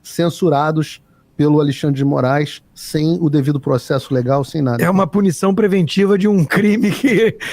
censurados pelo Alexandre de Moraes, sem o devido processo legal, sem nada. É uma punição preventiva de um crime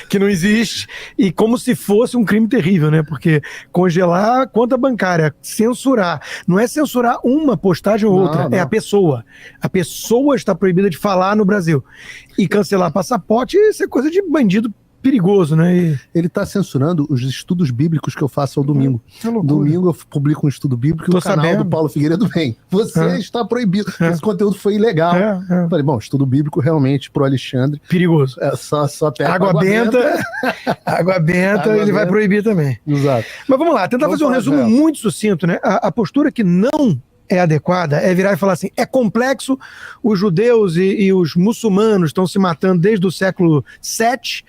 que não existe, e como se fosse um crime terrível, né? Porque congelar a conta bancária, censurar, não é censurar uma postagem ou outra, é a pessoa. A pessoa está proibida de falar no Brasil. E cancelar passaporte, isso é coisa de bandido perigoso, né? Ele está censurando os estudos bíblicos que eu faço ao domingo. Domingo eu publico um estudo bíblico e o canal do Paulo Figueiredo vem. Você está proibido. Esse conteúdo foi ilegal. Falei, bom, estudo bíblico realmente pro Alexandre. Perigoso. Só pega água benta. Água benta, ele vai proibir também. Exato. Mas vamos lá, tentar fazer um resumo muito sucinto, né? A postura que não é adequada é virar e falar assim, é complexo, os judeus e os muçulmanos estão se matando desde o século VII,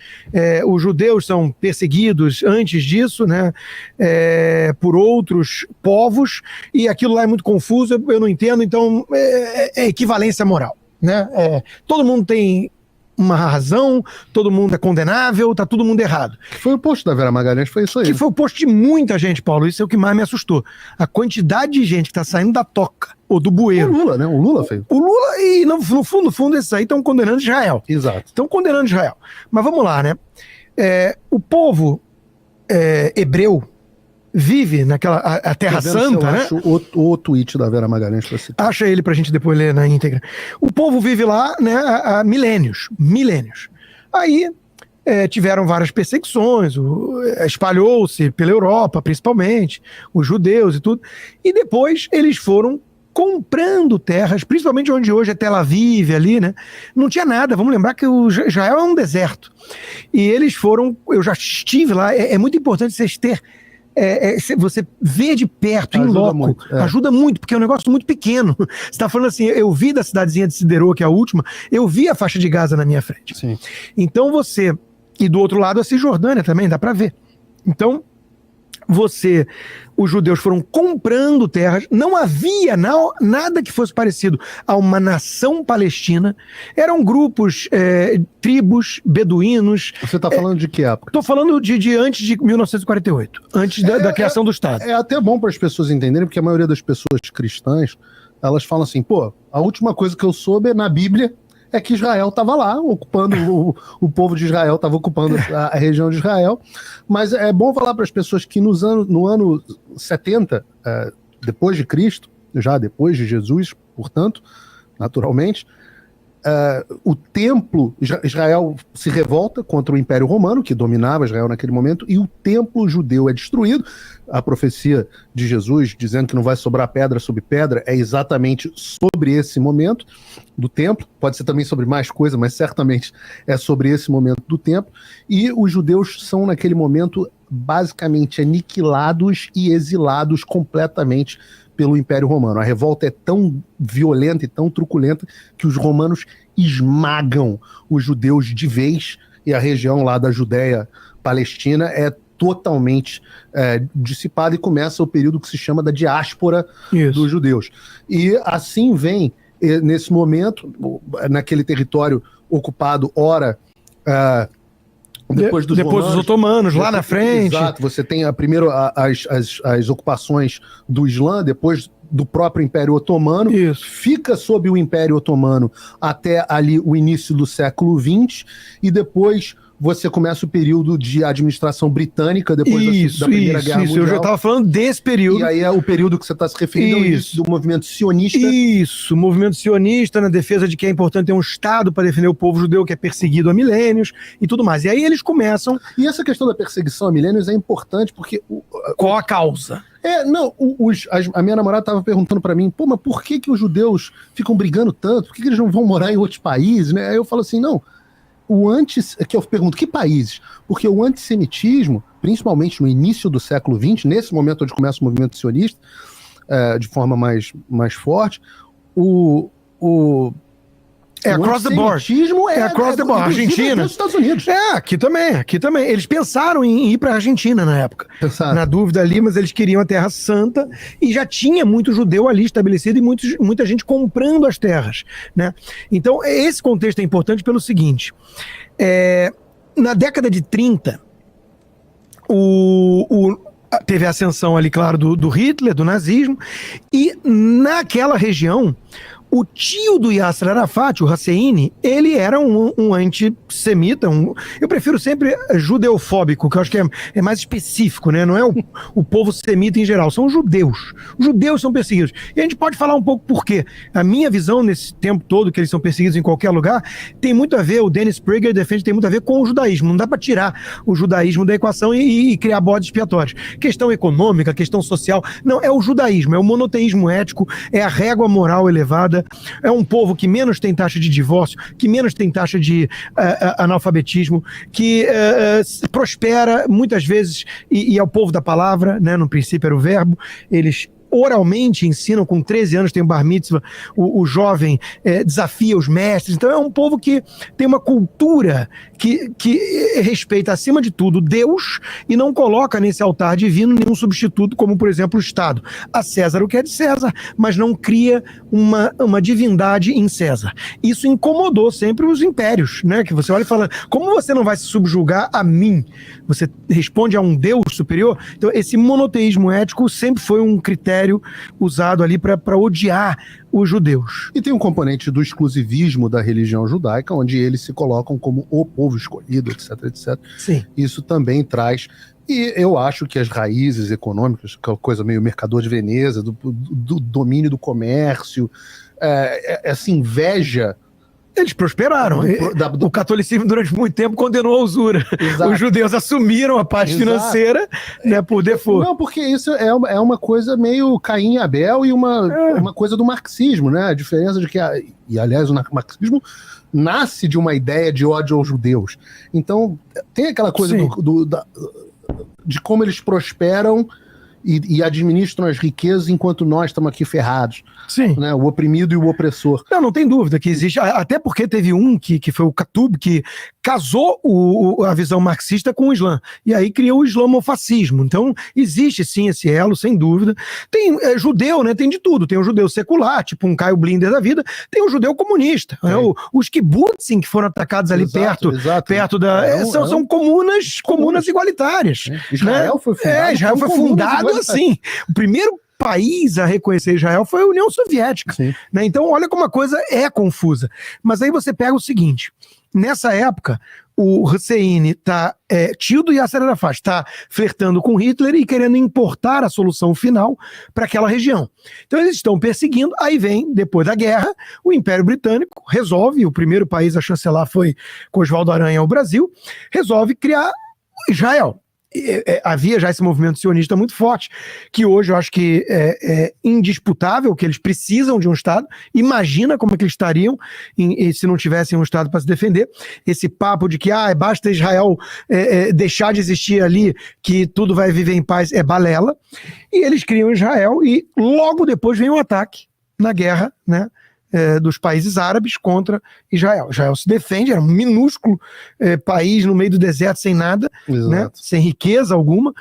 os judeus são perseguidos antes disso, né, por outros povos, e aquilo lá é muito confuso, eu não entendo, então é equivalência moral, né? Todo mundo tem uma razão, todo mundo é condenável, tá todo mundo errado. Foi o post da Vera Magalhães, foi isso aí. Que foi o post de muita gente, Paulo, isso é o que mais me assustou. A quantidade de gente que tá saindo da toca, ou do bueiro. O Lula, né? O Lula fez. O Lula, e no fundo, esses aí estão condenando Israel. Exato. Estão condenando Israel. Mas vamos lá, né? O povo hebreu vive naquela a Terra Santa, né? Acho o tweet da Vera Magalhães pra citar. Acha ele pra gente depois ler na íntegra. O povo vive lá, né, há milênios. Aí tiveram várias perseguições, espalhou-se pela Europa, principalmente, os judeus e tudo. E depois eles foram comprando terras, principalmente onde hoje é Tel Aviv, ali, né? Não tinha nada, vamos lembrar que o Israel é um deserto. E eles foram, eu já estive lá, é muito importante vocês terem você vê de perto, em loco, ajuda muito, porque é um negócio muito pequeno. Você está falando assim, eu vi da cidadezinha de Siderô, que é a última, eu vi a faixa de Gaza na minha frente. Sim. Então você, e do outro lado a Cisjordânia também, dá para ver. Então, os judeus foram comprando terras, não havia nada que fosse parecido a uma nação palestina, eram grupos, tribos, beduínos. Você está falando de que época? Estou falando de antes de 1948, antes da criação do Estado. É até bom para as pessoas entenderem, porque a maioria das pessoas cristãs, elas falam assim, a última coisa que eu soube na Bíblia é que Israel estava lá, ocupando, o povo de Israel estava ocupando a região de Israel, mas é bom falar para as pessoas que no ano 70, depois de Cristo, já depois de Jesus, portanto, naturalmente, o templo, Israel se revolta contra o Império Romano, que dominava Israel naquele momento, e o templo judeu é destruído. A profecia de Jesus, dizendo que não vai sobrar pedra sobre pedra, é exatamente sobre esse momento do templo. Pode ser também sobre mais coisa, mas certamente é sobre esse momento do templo. E os judeus são, naquele momento, basicamente aniquilados e exilados completamente pelo Império Romano. A revolta é tão violenta e tão truculenta que os romanos esmagam os judeus de vez, e a região lá da Judéia Palestina é totalmente dissipada, e começa o período que se chama da diáspora dos judeus. E assim vem, nesse momento, naquele território ocupado, depois dos otomanos, lá na frente. Exato, você tem primeiro as ocupações do Islã, depois do próprio Império Otomano. Isso. Fica sob o Império Otomano até ali o início do século XX, e depois você começa o período de administração britânica, depois da Primeira Guerra Mundial. Eu já estava falando desse período. E aí é o período que você está se referindo, ao início do movimento sionista. Isso, movimento sionista, na defesa de que é importante ter um Estado para defender o povo judeu que é perseguido há milênios e tudo mais. E aí eles começam... E essa questão da perseguição há milênios é importante porque... Qual a causa? A minha namorada estava perguntando para mim, mas por que os judeus ficam brigando tanto? Por que eles não vão morar em outros países? Né? Aí eu falo assim, não... que eu pergunto, que países? Porque o antissemitismo, principalmente no início do século XX, nesse momento onde começa o movimento sionista, de forma mais forte, across the board. Across the board. Argentina. Nos Estados Unidos. Aqui também. Eles pensaram em ir para a Argentina na época. Na dúvida ali, mas eles queriam a Terra Santa, e já tinha muito judeu ali estabelecido e muita gente comprando as terras, né? Então, esse contexto é importante pelo seguinte. Na década de 30, teve a ascensão ali, claro, do Hitler, do nazismo, e naquela região, o tio do Yasser Arafat, o Hussein, ele era um antissemita, eu prefiro sempre judeofóbico, que eu acho que é mais específico, né? Não é o povo semita em geral, são os judeus. Os judeus são perseguidos. E a gente pode falar um pouco por quê. A minha visão nesse tempo todo, que eles são perseguidos em qualquer lugar, tem muito a ver, o Dennis Prager defende, tem muito a ver com o judaísmo. Não dá para tirar o judaísmo da equação e criar bodes expiatórios. Questão econômica, questão social, não, é o judaísmo, é o monoteísmo ético, é a régua moral elevada. É um povo que menos tem taxa de divórcio, que menos tem taxa de analfabetismo, que prospera muitas vezes, e é o povo da palavra, né? No princípio era o verbo, eles oralmente ensinam, com 13 anos tem o bar mitzvah, o jovem desafia os mestres. Então é um povo que tem uma cultura que respeita acima de tudo Deus e não coloca nesse altar divino nenhum substituto, como por exemplo o Estado. A César o que é de César, mas não cria uma divindade em César. Isso incomodou sempre os impérios, né? Que você olha e fala, como você não vai se subjugar a mim? Você responde a um Deus superior? Então esse monoteísmo ético sempre foi um critério usado ali para odiar os judeus. E tem um componente do exclusivismo da religião judaica, onde eles se colocam como o povo escolhido, etc, etc. Sim. Isso também traz... E eu acho que as raízes econômicas, aquela coisa meio mercador de Veneza, do domínio do comércio, essa inveja... Eles prosperaram. O catolicismo, durante muito tempo, condenou a usura. Exato. Os judeus assumiram a parte financeira, né, por default. Não, porque isso é uma coisa meio Caim e Abel e uma coisa do marxismo, né? A diferença de que... E, aliás, o marxismo nasce de uma ideia de ódio aos judeus. Então, tem aquela coisa de como eles prosperam e administram as riquezas enquanto nós estamos aqui ferrados. Sim. Né? O oprimido e o opressor. Não tem dúvida que existe, até porque teve um que foi o Qutb, que casou a visão marxista com o Islã, e aí criou o islamofascismo. Então existe sim esse elo, sem dúvida. Tem judeu, né? Tem de tudo. Tem o judeu secular, tipo um Caio Blinder da vida, tem o judeu comunista. Né? Os kibbutzim que foram atacados ali perto da... São comunas igualitárias. Israel foi fundado assim. O primeiro país a reconhecer Israel foi a União Soviética. Né? Então, olha como a coisa é confusa. Mas aí você pega o seguinte, nessa época, o Hussein tio do Yasser Arafat, está flertando com Hitler e querendo importar a solução final para aquela região. Então eles estão perseguindo, aí vem, depois da guerra, o Império Britânico resolve, o primeiro país a chancelar foi com Oswaldo Aranha o Brasil, resolve criar Israel. Havia já esse movimento sionista muito forte, que hoje eu acho que é indisputável, que eles precisam de um Estado. Imagina como é que eles estariam se não tivessem um Estado para se defender. Esse papo de que basta Israel deixar de existir ali, que tudo vai viver em paz, é balela. E eles criam Israel e logo depois vem um ataque na guerra, né? Dos países árabes contra Israel. Israel se defende, era um minúsculo país no meio do deserto, sem nada, né, sem riqueza alguma.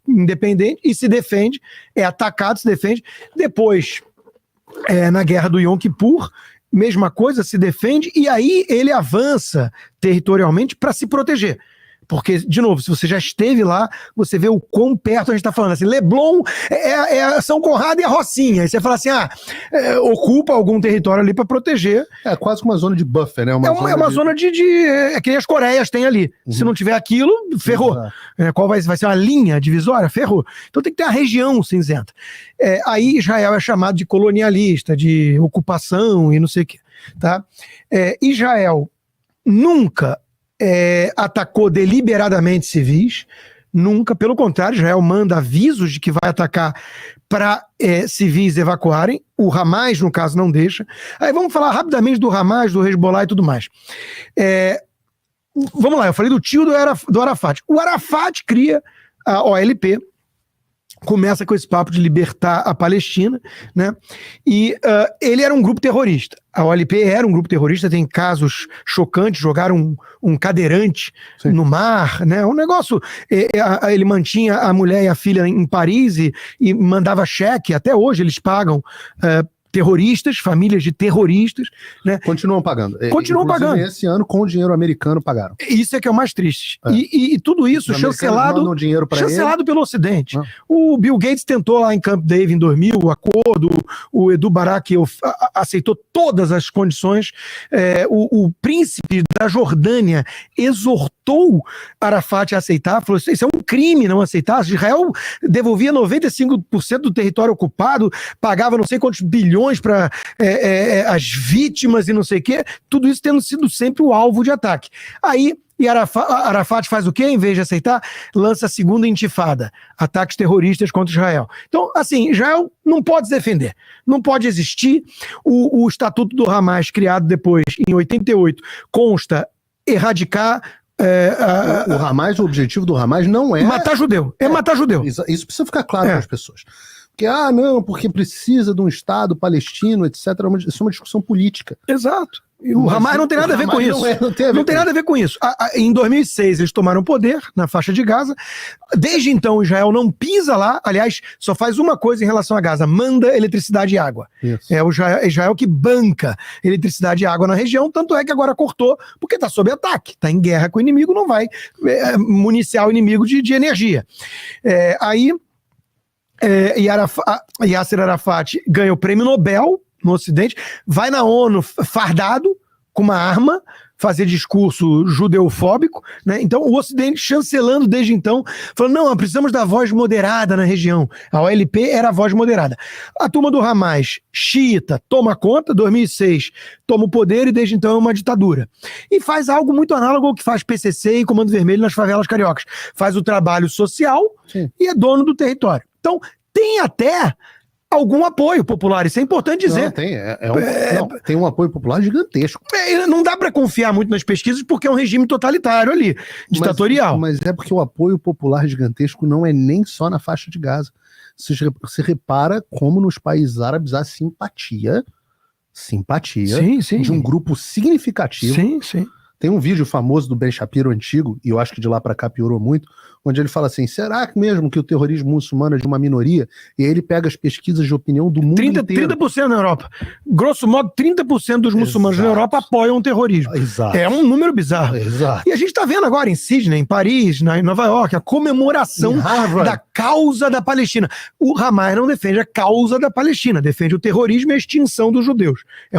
Independente, e se defende, é atacado, se defende. Depois, na guerra do Yom Kippur, mesma coisa, se defende, e aí ele avança territorialmente para se proteger. Porque, de novo, se você já esteve lá, você vê o quão perto a gente está falando. Assim, Leblon é São Conrado e a Rocinha. Aí você fala assim, ocupa algum território ali para proteger. É quase uma zona de buffer, né? É uma zona de que nem as Coreias têm ali. Uhum. Se não tiver aquilo, ferrou. Qual vai ser uma linha divisória? Ferrou. Então tem que ter uma região cinzenta. Aí Israel é chamado de colonialista, de ocupação e não sei o quê. Tá? Israel nunca atacou deliberadamente civis, nunca, pelo contrário, Israel manda avisos de que vai atacar para civis evacuarem, o Hamas, no caso, não deixa. Aí vamos falar rapidamente do Hamas, do Hezbollah e tudo mais. Vamos lá, eu falei do tio do Arafat. O Arafat cria a OLP, começa com esse papo de libertar a Palestina, né? E ele era um grupo terrorista. A OLP era um grupo terrorista, tem casos chocantes, jogaram um cadeirante no mar, né? Um negócio, ele mantinha a mulher e a filha em Paris e mandava cheque, até hoje eles pagam terroristas, famílias de terroristas, né? Continuam pagando. Continuam Inclusive, pagando. Esse ano, com o dinheiro americano, pagaram. Isso é que é o mais triste. É. E tudo isso Os americanos mandam dinheiro pra chancelado pelo Ocidente. Ah. O Bill Gates tentou lá em Camp David em 2000, o acordo, o Edu Barak aceitou todas as condições, o príncipe da Jordânia exortou Arafat a aceitar, falou assim, isso é um crime não aceitar, Israel devolvia 95% do território ocupado, pagava não sei quantos bilhões para as vítimas e não sei o quê, tudo isso tendo sido sempre o alvo de ataque. Aí, Arafat faz o quê? Em vez de aceitar, lança a segunda intifada, ataques terroristas contra Israel. Então, assim, Israel não pode se defender, não pode existir. O Estatuto do Hamas, criado depois, em 88, consta erradicar... O Hamas, o objetivo do Hamas não é... matar judeu, matar judeu. Isso precisa ficar claro para as pessoas. Porque, não, porque precisa de um Estado palestino, etc. Isso é uma discussão política. Exato. E o Hamas não tem nada a ver com isso. Não tem nada a ver com isso. Em 2006, eles tomaram poder na faixa de Gaza. Desde então, Israel não pisa lá. Aliás, só faz uma coisa em relação a Gaza: manda eletricidade e água. Isso. É o Israel que banca eletricidade e água na região. Tanto é que agora cortou, porque está sob ataque. Está em guerra com o inimigo, não vai municiar o inimigo de energia. Yasser Arafat ganha o prêmio Nobel no Ocidente, vai na ONU fardado com uma arma, fazer discurso judeofóbico, né? Então o Ocidente chancelando desde então, falando, não, precisamos da voz moderada na região. A OLP era a voz moderada. A turma do Hamas, xiita, toma conta, 2006, toma o poder e desde então é uma ditadura. E faz algo muito análogo ao que faz PCC e Comando Vermelho nas favelas cariocas. Faz o trabalho social. Sim. E é dono do território. Então, tem até algum apoio popular, isso é importante dizer. Não, tem um apoio popular gigantesco. Não dá para confiar muito nas pesquisas porque é um regime totalitário ali, ditatorial. Mas é porque o apoio popular gigantesco não é nem só na faixa de Gaza. Você repara como nos países árabes há simpatia sim. de um grupo significativo. Sim. Tem um vídeo famoso do Ben Shapiro antigo, e eu acho que de lá para cá piorou muito, onde ele fala assim, será que mesmo que o terrorismo muçulmano é de uma minoria? E aí ele pega as pesquisas de opinião do mundo inteiro. 30% na Europa. Grosso modo, 30% dos muçulmanos na Europa apoiam o terrorismo. Exato. É um número bizarro. Exato. E a gente está vendo agora em Sydney, em Paris, em Nova York, a comemoração da causa da Palestina. O Hamas não defende a causa da Palestina, defende o terrorismo e a extinção dos judeus. É